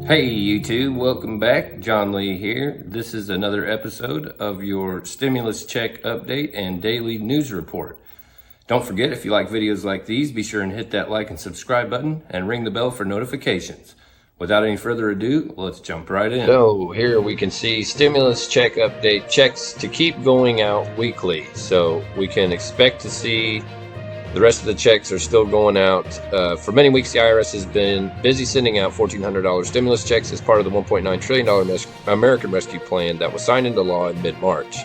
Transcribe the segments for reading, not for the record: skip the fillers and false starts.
Hey YouTube, welcome back. John Lee here. This is another episode of your stimulus check update and daily news report. Don't forget, if you like videos like these, be sure and hit that like and subscribe button and ring the bell for notifications. Without any further ado, let's jump right in. So here we can see stimulus check update checks to keep going out weekly. So we can expect to see the rest of the checks are still going out. For many weeks, the IRS has been busy sending out $1,400 stimulus checks as part of the $1.9 trillion American Rescue Plan that was signed into law in mid-March.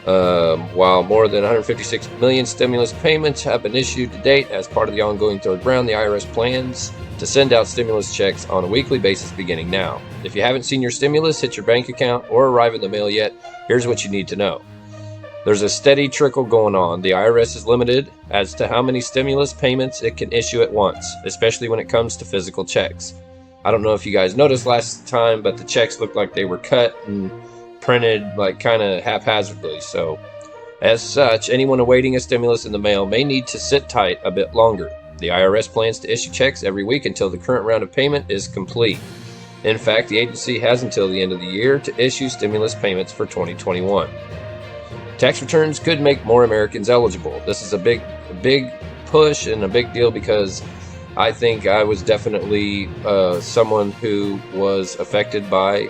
While more than 156 million stimulus payments have been issued to date as part of the ongoing third round, the IRS plans to send out stimulus checks on a weekly basis beginning now. If you haven't seen your stimulus hit your bank account or arrive in the mail yet, here's what you need to know. There's a steady trickle going on. The IRS is limited as to how many stimulus payments it can issue at once, especially when it comes to physical checks. I don't know if you guys noticed last time, but the checks looked like they were cut and printed like kind of haphazardly. So as such, anyone awaiting a stimulus in the mail may need to sit tight a bit longer. The IRS plans to issue checks every week until the current round of payment is complete. In fact, the agency has until the end of the year to issue stimulus payments for 2021. Tax returns could make more Americans eligible. This is a big push and a big deal because I think I was definitely someone who was affected by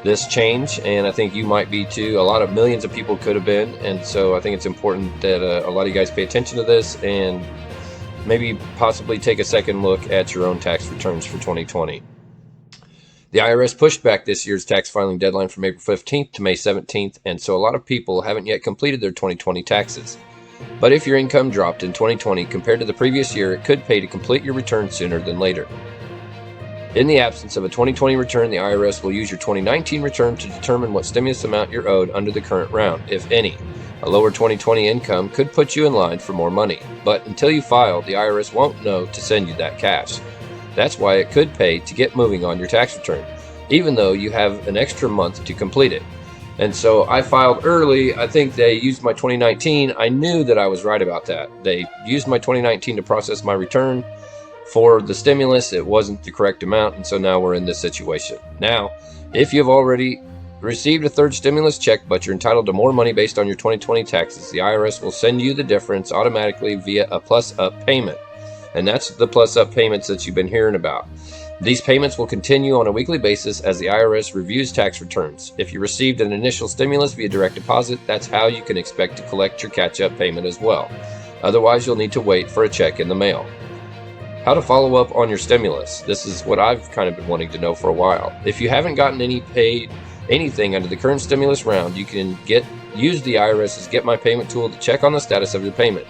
this change, and I think you might be too. A lot of millions of people could have been, and so I think it's important that a lot of you guys pay attention to this and maybe possibly take a second look at your own tax returns for 2020. The IRS pushed back this year's tax filing deadline from April 15th to May 17th, and so a lot of people haven't yet completed their 2020 taxes. But if your income dropped in 2020 compared to the previous year, it could pay to complete your return sooner than later. In the absence of a 2020 return, the IRS will use your 2019 return to determine what stimulus amount you're owed under the current round, if any. A lower 2020 income could put you in line for more money, but until you file, the IRS won't know to send you that cash. That's why it could pay to get moving on your tax return, even though you have an extra month to complete it. And so I filed early. I think they used my 2019. I knew that I was right about that. They used my 2019 to process my return for the stimulus. It wasn't the correct amount, and so now we're in this situation. Now, if you've already received a third stimulus check, but you're entitled to more money based on your 2020 taxes, the IRS will send you the difference automatically via a plus-up payment. And that's the plus-up payments that you've been hearing about. These payments will continue on a weekly basis as the IRS reviews tax returns. If you received an initial stimulus via direct deposit, that's how you can expect to collect your catch-up payment as well. Otherwise, you'll need to wait for a check in the mail. How to follow up on your stimulus. This is what I've kind of been wanting to know for a while. If you haven't gotten anything under the current stimulus round, you can use the IRS's Get My Payment tool to check on the status of your payment.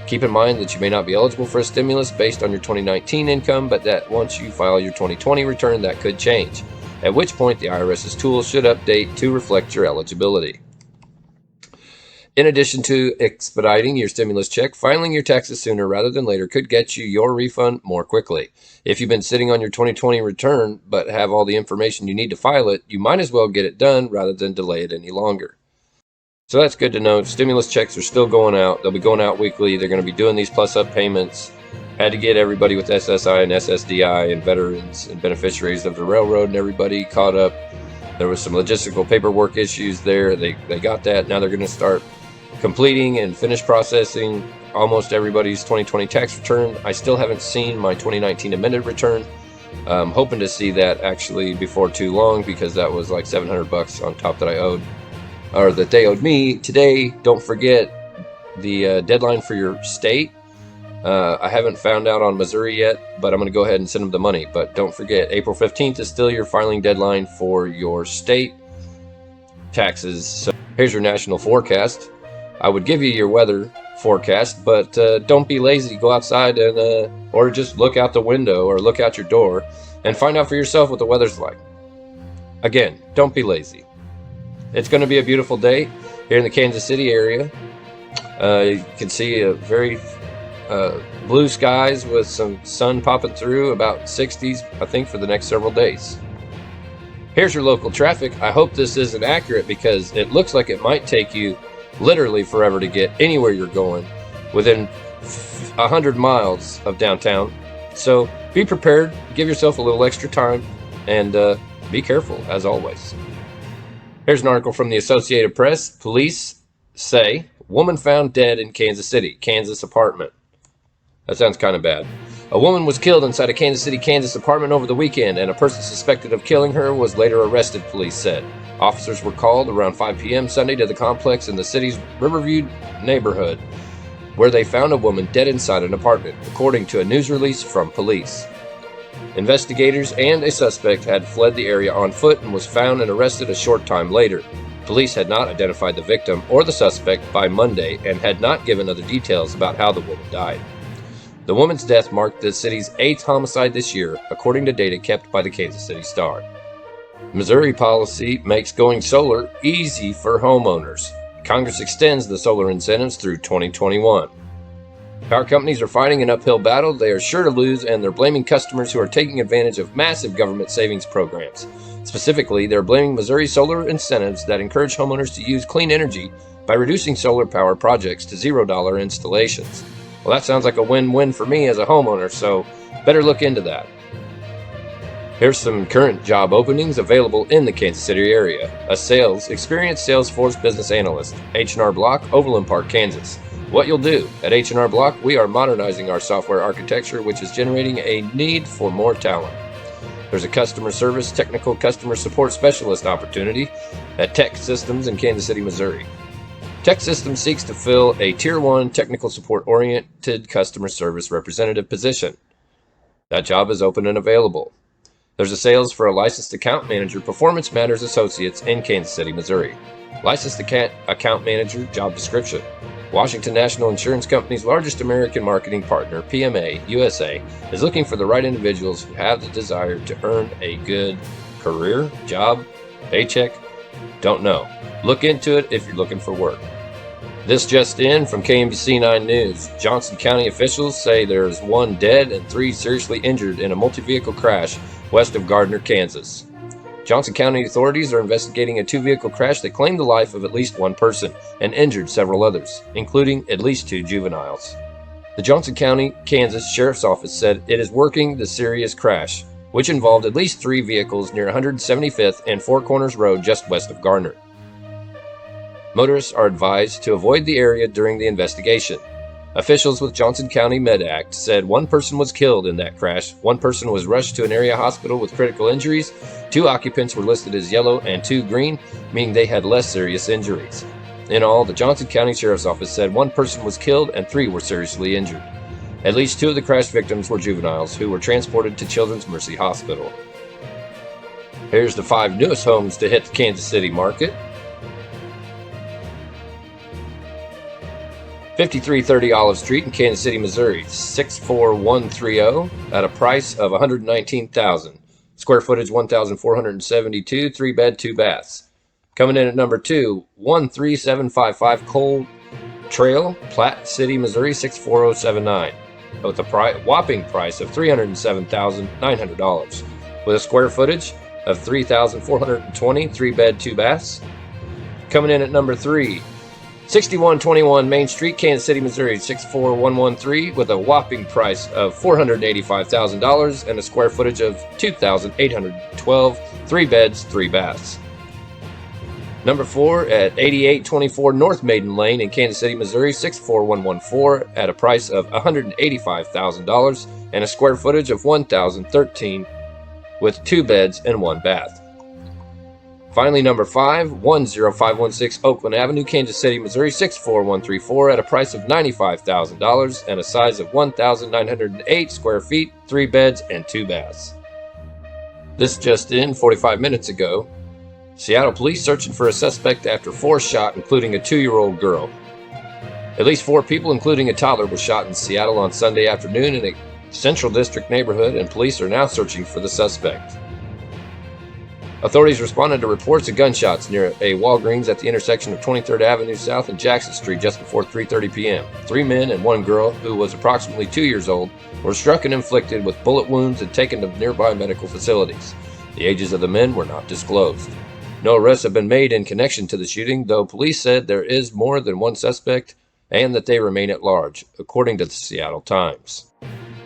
Keep in mind that you may not be eligible for a stimulus based on your 2019 income, but that once you file your 2020 return, that could change, at which point the IRS's tool should update to reflect your eligibility. In addition to expediting your stimulus check, filing your taxes sooner rather than later could get you your refund more quickly. If you've been sitting on your 2020 return but have all the information you need to file it, you might as well get it done rather than delay it any longer. So that's good to know. Stimulus checks are still going out. They'll be going out weekly. They're going to be doing these plus-up payments. Had to get everybody with SSI and SSDI and veterans and beneficiaries of the railroad and everybody caught up. There was some logistical paperwork issues there. They got that. Now they're going to start completing and finish processing almost everybody's 2020 tax return. I still haven't seen my 2019 amended return. I'm hoping to see that actually before too long because that was like $700 on top that I owed. Or that they owed me. Today, don't forget the deadline for your state. I haven't found out on Missouri yet, but I'm going to go ahead and send them the money. But don't forget, April 15th is still your filing deadline for your state taxes. So here's your national forecast. I would give you your weather forecast, but don't be lazy. Go outside and or just look out the window or look out your door and find out for yourself what the weather's like. Again, don't be lazy. It's going to be a beautiful day here in the Kansas City area. You can see a very blue skies with some sun popping through, about 60s, I think, for the next several days. Here's your local traffic. I hope this isn't accurate because it looks like it might take you literally forever to get anywhere you're going within 100 miles of downtown. So be prepared. Give yourself a little extra time. and be careful, as always. Here's an article from the Associated Press. Police say woman found dead in Kansas City, Kansas apartment. That sounds kind of bad. A woman was killed inside a Kansas City, Kansas apartment over the weekend, and a person suspected of killing her was later arrested, police said. Officers were called around 5 p.m. Sunday to the complex in the city's Riverview neighborhood, where they found a woman dead inside an apartment, according to a news release from police. Investigators and a suspect had fled the area on foot and was found and arrested a short time later. Police had not identified the victim or the suspect by Monday and had not given other details about how the woman died. The woman's death marked the city's 8th homicide this year, according to data kept by the Kansas City Star. Missouri policy makes going solar easy for homeowners. Congress extends the solar incentives through 2021. Power companies are fighting an uphill battle they are sure to lose, and they're blaming customers who are taking advantage of massive government savings programs. Specifically, they're blaming Missouri solar incentives that encourage homeowners to use clean energy by reducing solar power projects to $0 installations. Well, that sounds like a win-win for me as a homeowner, so better look into that. Here's some current job openings available in the Kansas City area. A experienced Salesforce business analyst, H&R Block, Overland Park, Kansas. What you'll do at H&R Block, we are modernizing our software architecture, which is generating a need for more talent. There's a customer service, technical customer support specialist opportunity at Tech Systems in Kansas City, Missouri. Tech Systems seeks to fill a Tier 1 technical support-oriented customer service representative position. That job is open and available. There's a sales for a licensed account manager, Performance Matters Associates in Kansas City, Missouri. Licensed account manager job description. Washington National Insurance Company's largest American marketing partner, PMA USA, is looking for the right individuals who have the desire to earn a good career, job, paycheck. Don't know. Look into it if you're looking for work. This just in from KMBC 9 News. Johnson County officials say there's 1 dead and 3 seriously injured in a multi-vehicle crash west of Gardner, Kansas. Johnson County authorities are investigating a 2-vehicle crash that claimed the life of at least 1 person and injured several others, including at least 2 juveniles. The Johnson County, Kansas Sheriff's Office said it is working the serious crash, which involved at least 3 vehicles near 175th and Four Corners Road just west of Gardner. Motorists are advised to avoid the area during the investigation. Officials with Johnson County MedAct said 1 person was killed in that crash, 1 person was rushed to an area hospital with critical injuries, 2 occupants were listed as yellow and 2 green, meaning they had less serious injuries. In all, the Johnson County Sheriff's Office said 1 person was killed and 3 were seriously injured. At least 2 of the crash victims were juveniles who were transported to Children's Mercy Hospital. Here's the 5 newest homes to hit the Kansas City market. 5330 Olive Street in Kansas City, Missouri, 64130 at a price of $119,000. Square footage 1,472, 3-bed, 2 baths. Coming in at number 2, 13755 Cole Trail, Platte City, Missouri, 64079, with a whopping price of $307,900, with a square footage of 3,420, 3-bed, 2 baths. Coming in at number 3, 6121 Main Street, Kansas City, Missouri, 64113, with a whopping price of $485,000 and a square footage of 2,812, 3 beds, 3 baths. Number 4 at 8824 North Maiden Lane in Kansas City, Missouri, 64114, at a price of $185,000 and a square footage of 1,013, with 2 beds and 1 bath. Finally, number 5, 10516 Oakland Avenue, Kansas City, Missouri, 64134, at a price of $95,000 and a size of 1,908 square feet, 3 beds, and 2 baths. This just in 45 minutes ago. Seattle police searching for a suspect after 4 shot, including a 2-year-old girl. At least 4 people, including a toddler, were shot in Seattle on Sunday afternoon in a Central District neighborhood, and police are now searching for the suspect. Authorities responded to reports of gunshots near a Walgreens at the intersection of 23rd Avenue South and Jackson Street just before 3:30 p.m. 3 men and 1 girl, who was approximately 2 years old, were struck and inflicted with bullet wounds and taken to nearby medical facilities. The ages of the men were not disclosed. No arrests have been made in connection to the shooting, though police said there is more than 1 suspect and that they remain at large, according to the Seattle Times.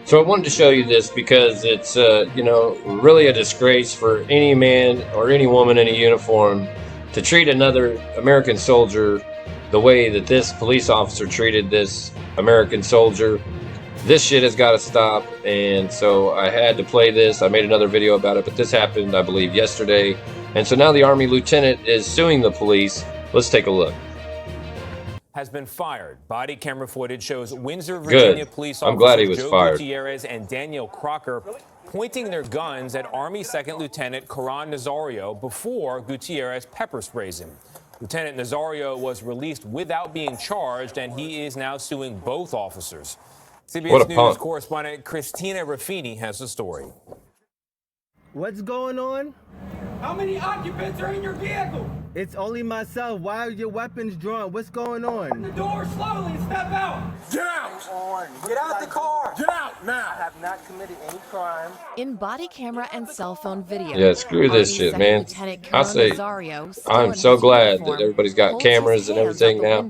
So I wanted to show you this because it's, really a disgrace for any man or any woman in a uniform to treat another American soldier the way that this police officer treated this American soldier. This shit has got to stop, and so I had to play this. I made another video about it, but this happened, I believe, yesterday. And so now the Army lieutenant is suing the police. Let's take a look. Has been fired. Body camera footage shows Windsor, Virginia police I'm glad he officers was Joe fired. Gutierrez and Daniel Crocker pointing their guns at Army Second Lieutenant Karan Nazario before Gutierrez pepper sprays him. Lieutenant Nazario was released without being charged, and he is now suing both officers. CBS News correspondent Christina Raffini has the story. What's going on? How many occupants are in your vehicle? It's only myself. Why are your weapons drawn? What's going on? The door slowly. Step out. Get out! Get out the car! Get out now! I have not committed any crime. In body camera and cell phone video. Yeah, screw this shit, man. I say, I'm so glad that everybody's got cameras and everything now.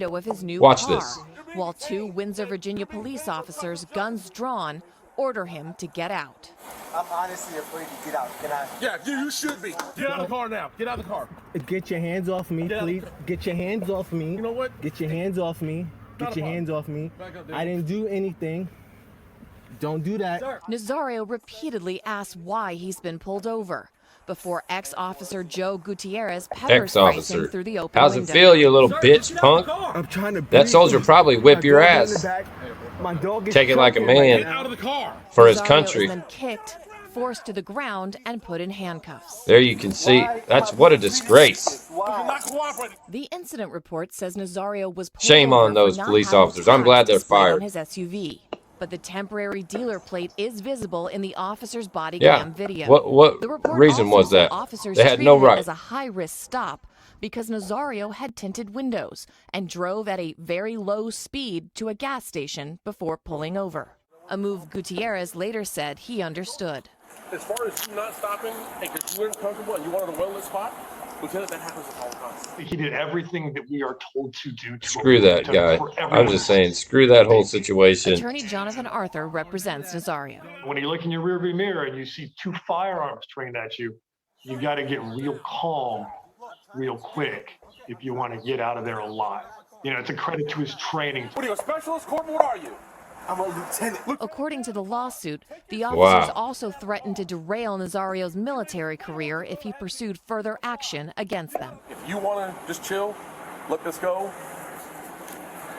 Watch this. While 2 Windsor, Virginia police officers, guns drawn, order him to get out. I'm honestly afraid to get out. Can I? Yeah, you should be. Get out of the car now. Get out of the car. Get your hands off me, please. Get your hands off me. You know what? Get your hands off me. Get your hands off me. I didn't do anything. Don't do that. Nazario repeatedly asked why he's been pulled over before ex-officer Joe Gutierrez pepper sprays him through the open How's window. it feel, you little bitch punk? I'm trying to That soldier probably whip your ass. My dog is Take it like a man out of the car. for his Nazario country. was then kicked, forced to the ground, and put in handcuffs. There you can see. That's what a disgrace. You're not cooperating. The incident report says Nazario was pulled Shame over on those for not police having officers. I'm glad tags they're displayed fired. on his SUV. But the temporary dealer plate is visible in the officer's body Yeah. cam video. What The report reason also was said that? officers They had no treated it right. as a high-risk stop because Nazario had tinted windows and drove at a very low speed to a gas station before pulling over. A move Gutierrez later said he understood. As far as you not stopping and because you weren't comfortable and you wanted a well-lit spot, Lieutenant, that happens all the time. He did everything that we are told to do. Screw that guy. I'm just saying, screw that whole situation. Attorney Jonathan Arthur represents Nazario. When you look in your rearview mirror and you see 2 firearms trained at you, you got to get real calm, real quick if you want to get out of there alive. You know, it's a credit to his training. What are you, a specialist? Corporal, what are you? I'm a lieutenant. According to the lawsuit, the officers also threatened to derail Nazario's military career if he pursued further action against them. If you want to just chill, let this go,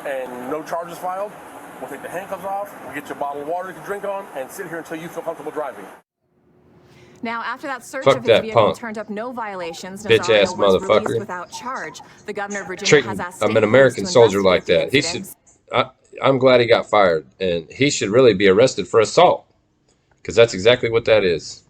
and no charges filed, we'll take the handcuffs off, we'll get you a bottle of water you can drink on, and sit here until you feel comfortable driving. Now, after that search Fuck of his that vehicle punk. turned up no violations, Bitch-ass Nazario was motherfucker. released without charge. The governor of Virginia Treating has asked an state American police to soldier like investigate that. He the should. incident. I'm glad he got fired, and he should really be arrested for assault, because that's exactly what that is.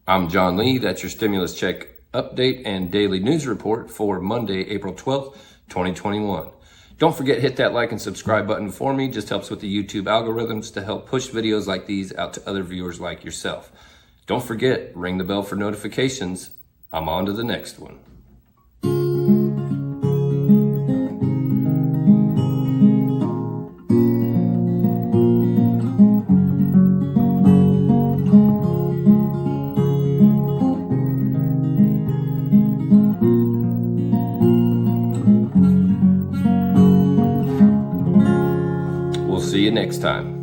I'm John Lee. That's your stimulus check update and daily news report for Monday, April 12th, 2021. Don't forget to hit that like and subscribe button for me. Just helps with the YouTube algorithms to help push videos like these out to other viewers like yourself. Don't forget, ring the bell for notifications. I'm on to the next one. We'll see you next time.